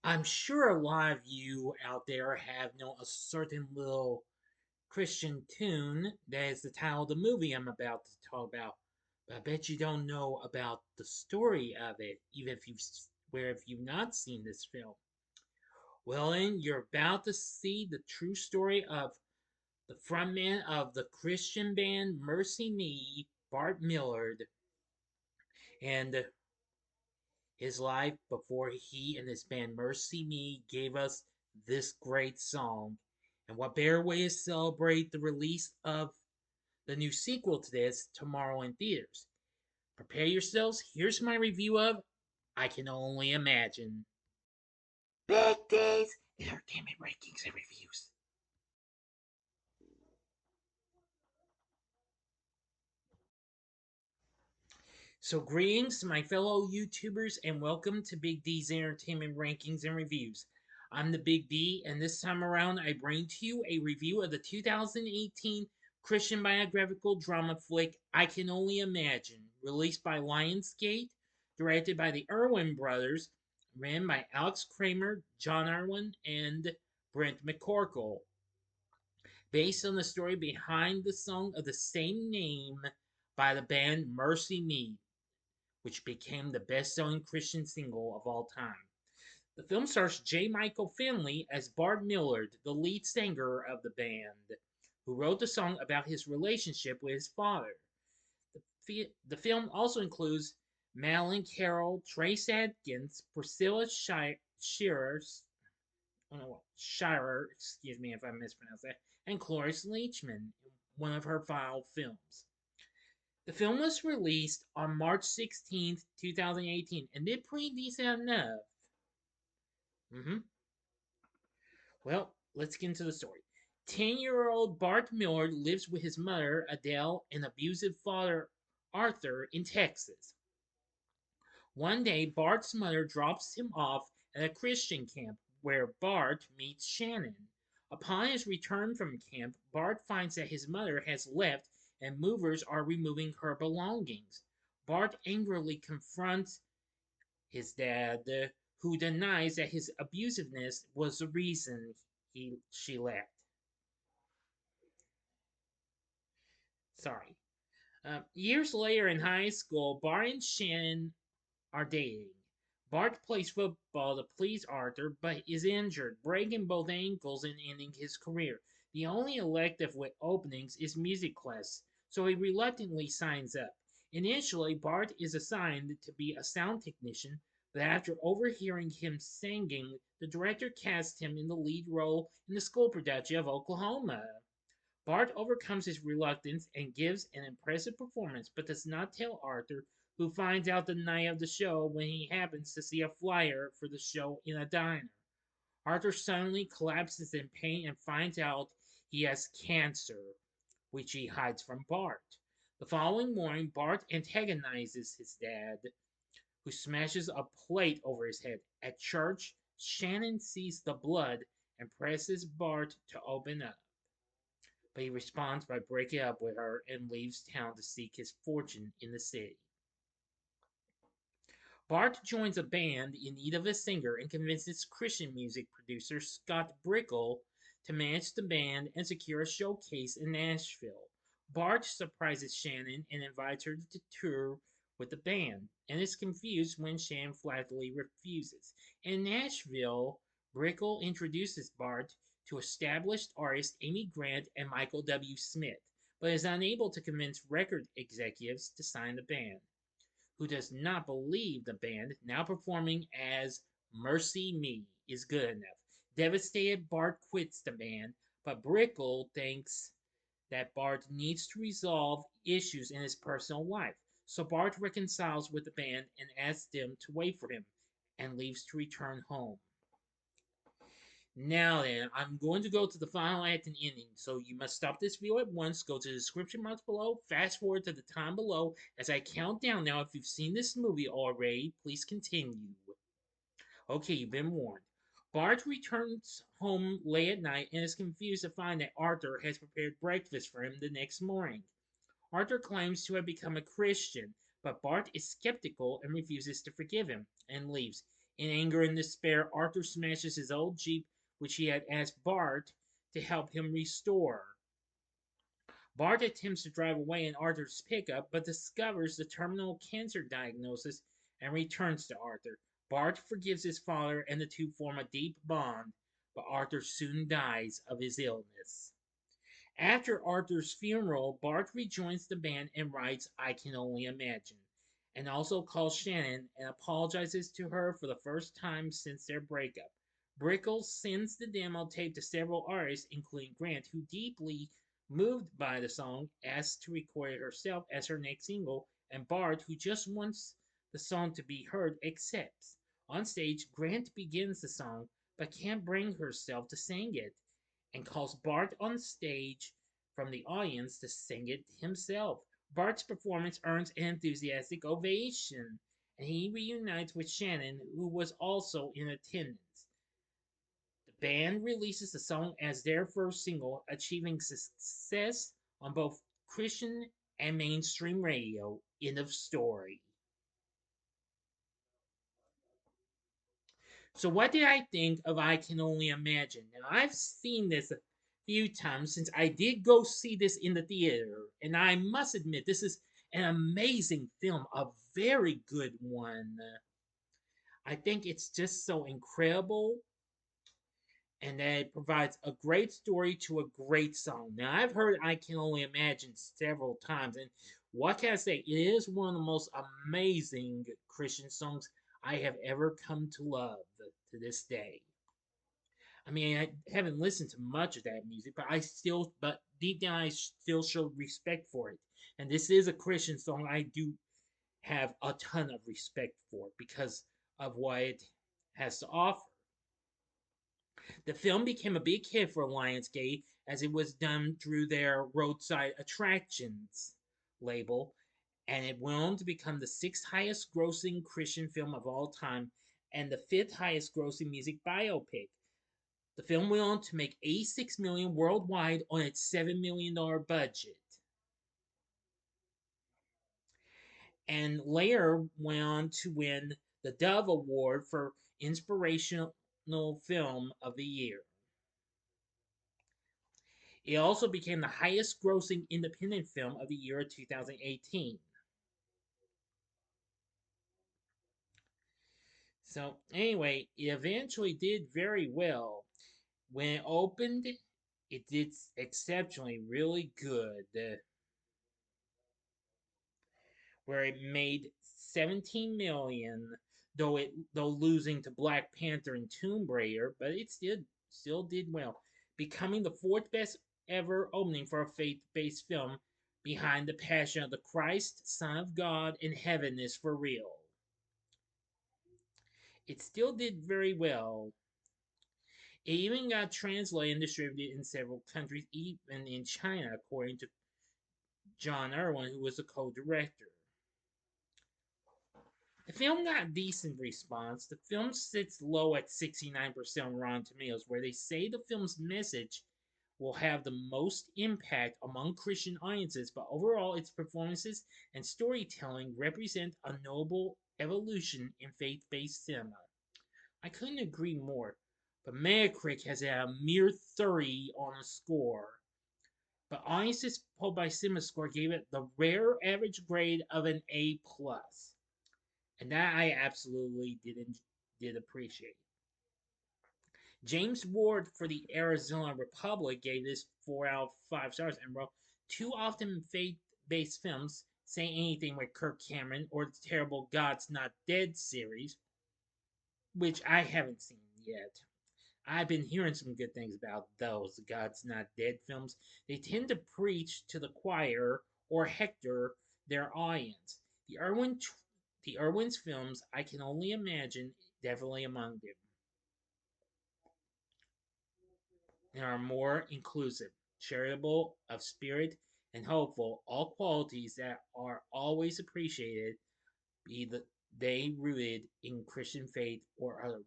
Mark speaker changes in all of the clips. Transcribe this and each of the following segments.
Speaker 1: I'm sure a lot of you out there have known a certain little Christian tune that is the title of the movie I'm about to talk about. But I bet you don't know about the story of it, even if you've not seen this film. Well, then you're about to see the true story of the frontman of the Christian band MercyMe, Bart Millard, and his life before he and his band MercyMe gave us this great song. And what better way to celebrate the release of the new sequel to this tomorrow in theaters? Prepare yourselves. Here's my review of I Can Only Imagine. Big Days Entertainment Rankings and Reviews. So, greetings to my fellow YouTubers and welcome to Big D's Entertainment Rankings and Reviews. I'm the Big D, and this time around I bring to you a review of the 2018 Christian biographical drama flick I Can Only Imagine, released by Lionsgate, directed by the Irwin brothers, written by Alex Kramer, John Irwin, and Brent McCorkle. Based on the story behind the song of the same name by the band MercyMe, which became the best-selling Christian single of all time. The film stars J. Michael Finley as Bart Millard, the lead singer of the band, who wrote the song about his relationship with his father. The film also includes Madeline Carroll, Trace Adkins, Priscilla Shirer, excuse me if I mispronounced that, and Cloris Leachman, one of her final films. The film was released on March 16th, 2018, and did pretty decent enough. Mm-hmm. Well, let's get into the story. 10-year-old Bart Millard lives with his mother, Adele, and abusive father, Arthur, in Texas. One day, Bart's mother drops him off at a Christian camp where Bart meets Shannon. Upon his return from camp, Bart finds that his mother has left and movers are removing her belongings. Bart angrily confronts his dad, who denies that his abusiveness was the reason she left. Sorry. Years later in high school, Bart and Shannon are dating. Bart plays football to please Arthur, but is injured, breaking both ankles and ending his career. The only elective with openings is music class, so he reluctantly signs up. Initially, Bart is assigned to be a sound technician, but after overhearing him singing, the director cast him in the lead role in the school production of Oklahoma. Bart overcomes his reluctance and gives an impressive performance, but does not tell Arthur, who finds out the night of the show when he happens to see a flyer for the show in a diner. Arthur suddenly collapses in pain and finds out he has cancer, which he hides from Bart. The following morning, Bart antagonizes his dad, who smashes a plate over his head. At church, Shannon sees the blood and presses Bart to open up, but he responds by breaking up with her and leaves town to seek his fortune in the city. Bart joins a band in need of a singer and convinces Christian music producer Scott Brickle to manage the band and secure a showcase in Nashville. Bart surprises Shannon and invites her to tour with the band, and is confused when Shannon flatly refuses. In Nashville, Brickle introduces Bart to established artists Amy Grant and Michael W. Smith, but is unable to convince record executives to sign the band, who does not believe the band, now performing as MercyMe, is good enough. Devastated, Bart quits the band, but Brickle thinks that Bart needs to resolve issues in his personal life. So Bart reconciles with the band and asks them to wait for him, and leaves to return home. Now then, I'm going to go to the final act and ending, so you must stop this video at once, go to the description box below, fast forward to the time below as I count down. Now, if you've seen this movie already, please continue. Okay, you've been warned. Bart returns home late at night and is confused to find that Arthur has prepared breakfast for him the next morning. Arthur claims to have become a Christian, but Bart is skeptical and refuses to forgive him, and leaves. In anger and despair, Arthur smashes his old Jeep, which he had asked Bart to help him restore. Bart attempts to drive away in Arthur's pickup, but discovers the terminal cancer diagnosis and returns to Arthur. Bart forgives his father, and the two form a deep bond, but Arthur soon dies of his illness. After Arthur's funeral, Bart rejoins the band and writes I Can Only Imagine, and also calls Shannon and apologizes to her for the first time since their breakup. Brickell sends the demo tape to several artists, including Grant, who, deeply moved by the song, asks to record it herself as her next single, and Bart, who just wants the song to be heard, accepts. On stage, Grant begins the song, but can't bring herself to sing it, and calls Bart on stage from the audience to sing it himself. Bart's performance earns an enthusiastic ovation, and he reunites with Shannon, who was also in attendance. The band releases the song as their first single, achieving success on both Christian and mainstream radio. End of story. So, what did I think of I Can Only Imagine? Now, I've seen this a few times since I did go see this in the theater, and I must admit, this is an amazing film, a very good one. I think it's just so incredible, and that it provides a great story to a great song. Now, I've heard I Can Only Imagine several times, and what can I say? It is one of the most amazing Christian songs I have ever come to love to this day. I mean, I haven't listened to much of that music, but deep down, I still show respect for it. And this is a Christian song. I do have a ton of respect for it because of what it has to offer. The film became a big hit for Lionsgate as it was done through their Roadside Attractions label, and it went on to become the sixth highest grossing Christian film of all time and the fifth highest grossing music biopic. The film went on to make $86 million worldwide on its $7 million budget. And later went on to win the Dove Award for Inspirational Film of the Year. It also became the highest grossing independent film of the year of 2018. So, anyway, it eventually did very well. When it opened, it did exceptionally really good. Where it made 17 million, though losing to Black Panther and Tomb Raider, but it still did well, becoming the fourth best ever opening for a faith-based film behind The Passion of the Christ, Son of God, and Heaven is for Real. It still did very well. It even got translated and distributed in several countries, even in China, according to John Irwin, who was the co-director. The film got a decent response. The film sits low at 69% on Rotten Tomatoes, where they say the film's message will have the most impact among Christian audiences, but overall its performances and storytelling represent a noble evolution in faith-based cinema. I couldn't agree more, but Metacritic has a mere 30 on a score. But audiences polled by CinemaScore gave it the rare average grade of an A+. And that I absolutely did appreciate. James Ward for the Arizona Republic gave this 4 out of 5 stars and wrote, too often faith-based films say anything with Kirk Cameron or the terrible God's Not Dead series, which I haven't seen yet. I've been hearing some good things about those God's Not Dead films. They tend to preach to the choir or hector their audience. The Irwin's films, I Can Only Imagine, definitely among them. They are more inclusive, charitable, of spirit, and hopeful, all qualities that are always appreciated, be they rooted in Christian faith or otherwise.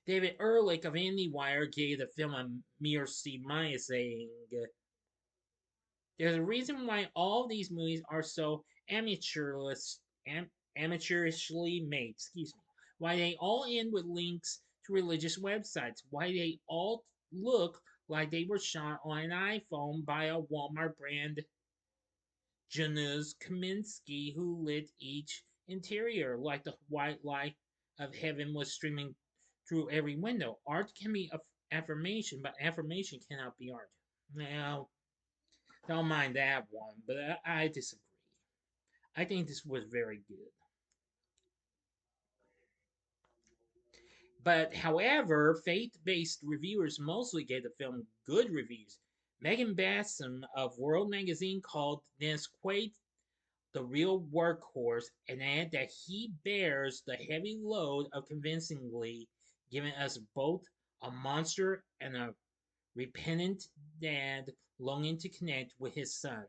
Speaker 1: David Ehrlich of IndieWire gave the film a MercyMe, saying, there's a reason why all these movies are so amateurish amateurishly made, excuse me. Why they all end with links to religious websites. Why they all look like they were shot on an iPhone by a Walmart brand Janusz Kaminski who lit each interior like the white light of heaven was streaming through every window. Art can be affirmation, but affirmation cannot be art. Now, don't mind that one, but I disagree. I think this was very good. But however, faith-based reviewers mostly gave the film good reviews. Megan Bassam of World Magazine called Dennis Quaid the real workhorse and added that he bears the heavy load of convincingly giving us both a monster and a repentant dad longing to connect with his son.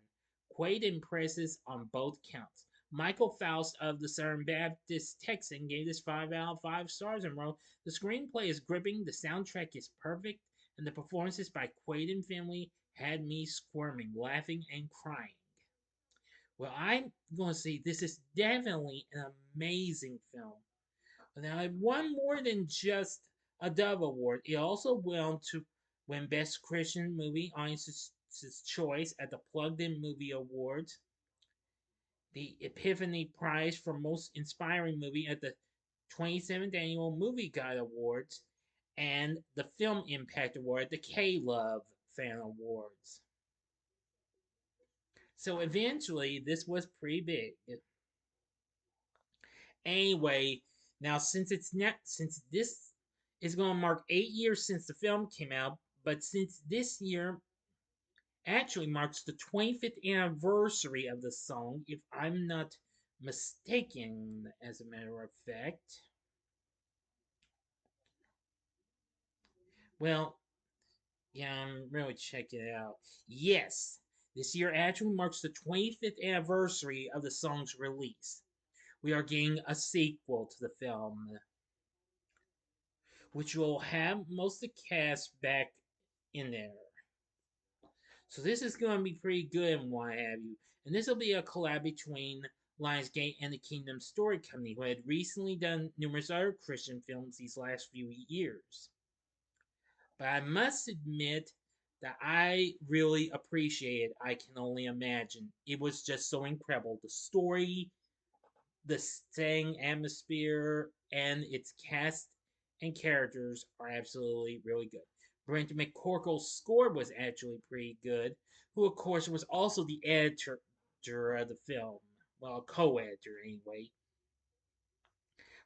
Speaker 1: Quaid impresses on both counts. Michael Faust of the Southern Baptist Texan gave this 5 out of 5 stars and wrote, the screenplay is gripping, the soundtrack is perfect, and the performances by Quaid and Finley had me squirming, laughing, and crying. Well, I'm going to say this is definitely an amazing film. Now, it won more than just a Dove Award. It also went to win Best Christian Movie Audience's Choice at the Plugged In Movie Awards, the Epiphany Prize for Most Inspiring Movie at the 27th Annual Movie Guide Awards, and the Film Impact Award at the K-Love Fan Awards. So eventually, this was pretty big. Anyway, now since this is going to mark 8 years since the film came out, but since this year actually marks the 25th anniversary of the song, if I'm not mistaken, as a matter of fact. Well, yeah, I'm really checking it out. Yes, this year actually marks the 25th anniversary of the song's release. We are getting a sequel to the film, which will have most of the cast back in there. So this is going to be pretty good and what have you. And this will be a collab between Lionsgate and the Kingdom Story Company, who had recently done numerous other Christian films these last few years. But I must admit that I really appreciated I Can Only Imagine. It was just so incredible. The story, the setting, atmosphere, and its cast and characters are absolutely really good. Brent McCorkle's score was actually pretty good, who, of course, was also the editor of the film. Well, a co editor, anyway.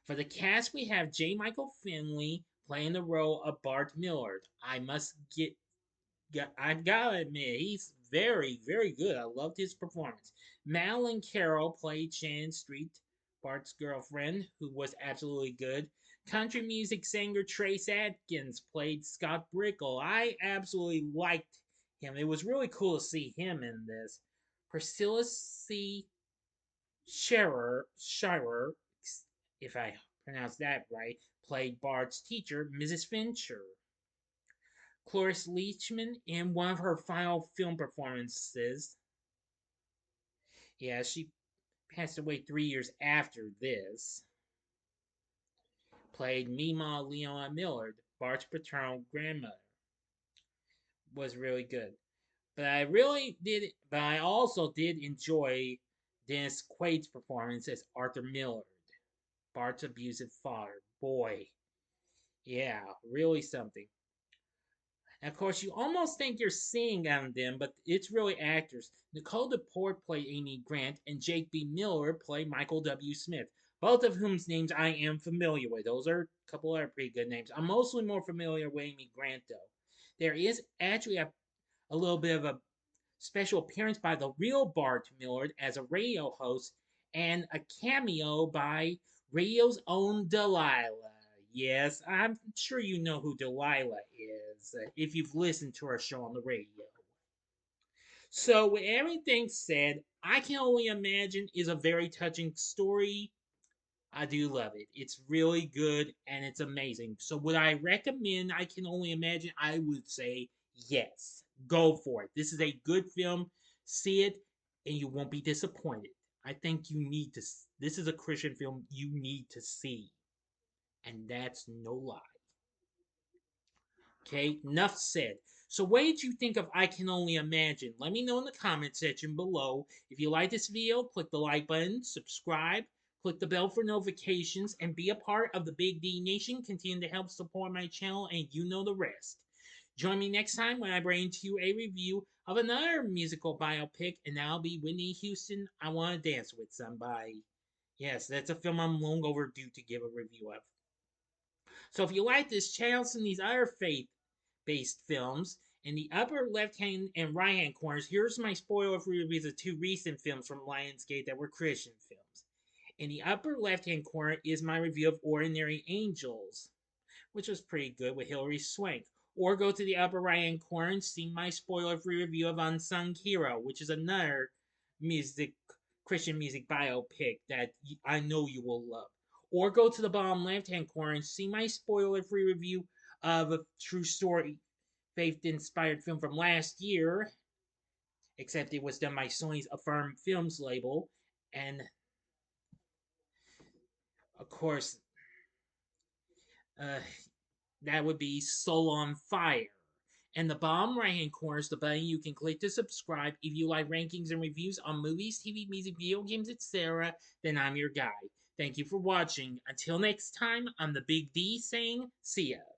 Speaker 1: For the cast, we have J. Michael Finley playing the role of Bart Millard. I've got to admit, he's very, very good. I loved his performance. Madeline Carroll played Shannon Street, Bart's girlfriend, who was absolutely good. Country music singer Trace Adkins played Scott Brickle. I absolutely liked him. It was really cool to see him in this. Priscilla C. Shirer, if I pronounce that right, played Bart's teacher, Mrs. Fincher. Cloris Leachman, in one of her final film performances, yeah, she passed away 3 years after this, played Mima Leona Millard, Bart's paternal grandmother. Was really good. But I also did enjoy Dennis Quaid's performance as Arthur Millard, Bart's abusive father. Boy, yeah, really something. And of course, you almost think you're seeing them, but it's really actors. Nicole DePort played Amy Grant, and Jake B. Miller played Michael W. Smith, both of whom's names I am familiar with. Those are a couple other pretty good names. I'm mostly more familiar with Amy Grant, though. There is actually a little bit of a special appearance by the real Bart Millard as a radio host, and a cameo by radio's own Delilah. Yes, I'm sure you know who Delilah is if you've listened to her show on the radio. So, with everything said, I Can Only Imagine is a very touching story. I do love it. It's really good and it's amazing. So, would I recommend I Can Only Imagine? I would say yes. Go for it. This is a good film. See it and you won't be disappointed. I think you need to. This is a Christian film you need to see, and that's no lie. Okay, enough said. So what did you think of I Can Only Imagine? Let me know in the comment section below. If you like this video, click the like button, subscribe, click the bell for notifications, and be a part of the Big D Nation. Continue to help support my channel, and you know the rest. Join me next time when I bring to you a review of another musical biopic, and that'll be Whitney Houston, I Want to Dance with Somebody. Yes, that's a film I'm long overdue to give a review of. So if you like this channel and these other faith-based films, in the upper left-hand and right-hand corners, here's my spoiler-free reviews of two recent films from Lionsgate that were Christian films. In the upper left-hand corner is my review of Ordinary Angels, which was pretty good with Hilary Swank. Or go to the upper right-hand corner and see my spoiler-free review of Unsung Hero, which is another Christian music biopic that I know you will love. Or go to the bottom left-hand corner and see my spoiler-free review of a true story, faith-inspired film from last year, except it was done by Sony's Affirm Films label, and of course, uh, that would be Soul on Fire. And the bottom right hand corner is the button you can click to subscribe. If you like rankings and reviews on movies, TV, music, video games, etc., then I'm your guy. Thank you for watching. Until next time, I'm the Big D saying, see ya.